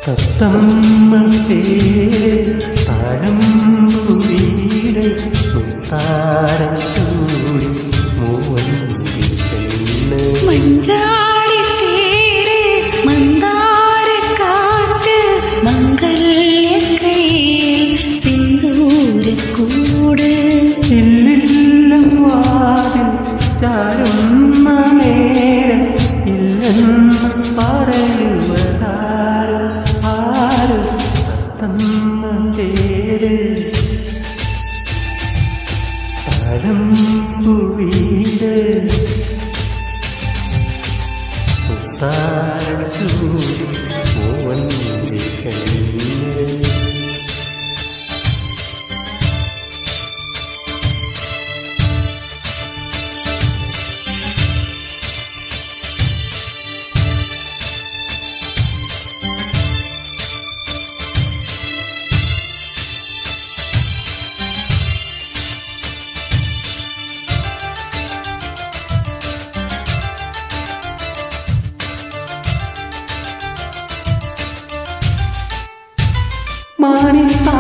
തത്തമ്മ പേര് താഴമ്പുവീട് മുത്താരം ചൂടി മൂവന്തി പെണ്ണ് മഞ്ചാടി തേര് മന്ദാരക്കാറ്റ് മംഗല്യക്കൈയിൽ സിന്ദൂരക്കൂട് ഇല്ലില്ലം വാതിൽ ചാരുന്ന നേരം ഇല്ലെന്ന് പറയുവതാരോ ആരോ തത്തമ്മ പേര് താഴമ്പുവീട് മുത്താരം ചൂടി മൂവന്തി പെണ്ണ്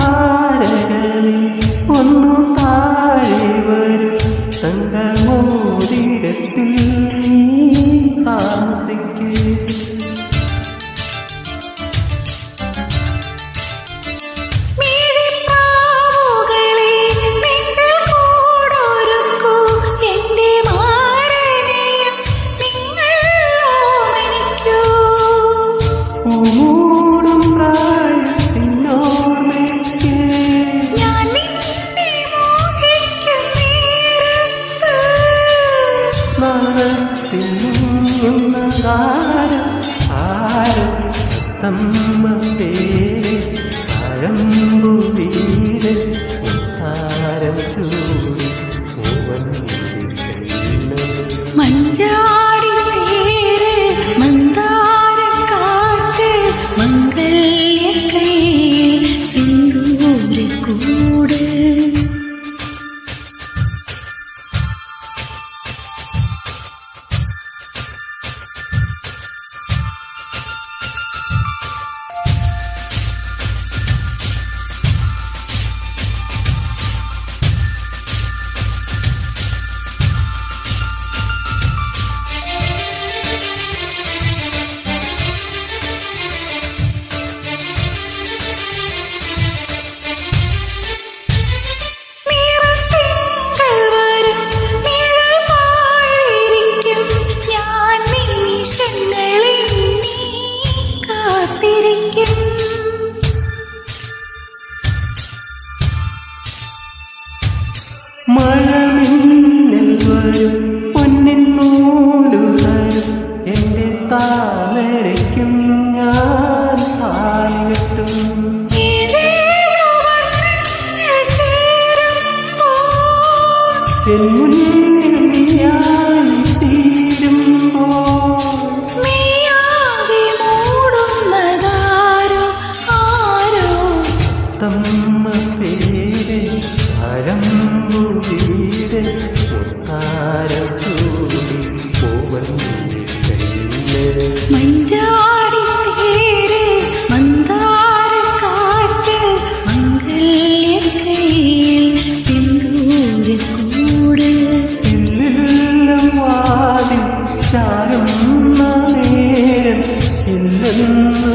മണിത്താരകളെ ഒന്നു താഴെ വരും തങ്കമോതിരത്തിൽ നീ താമസിക്കേ തത്തമ്മ പേര് താഴമ്പുവീട് മുത്താരം ചൂടി മൂവന്തി പെണ്ണ് മഞ്ചാടി തേര് മന്ദാരക്കാറ്റ് മംഗല്യക്കൈയിൽ സിന്ദൂരക്കൂട് മഴമിന്നൽ വരും പൊന്നിൻ നൂലുതരും എൻ്റെ താമരയ്ക്കും ഞാൻ താലി കെട്ടും എൻ മുന്നിൽ നീയായി തീരുമ്പോൾ തത്തമ്മ പേര് താഴമ്പുവീട് മുത്താരം ചൂടി മൂവന്തി പെണ്ണ് മഞ്ചാടി തേര് മന്ദാരക്കാറ്റ് മംഗല്യക്കൈയിൽ സിന്ദൂരക്കൂട് ഇല്ലില്ലം വാതിൽ ചാരുന്ന നേരം ഇല്ലെന്ന്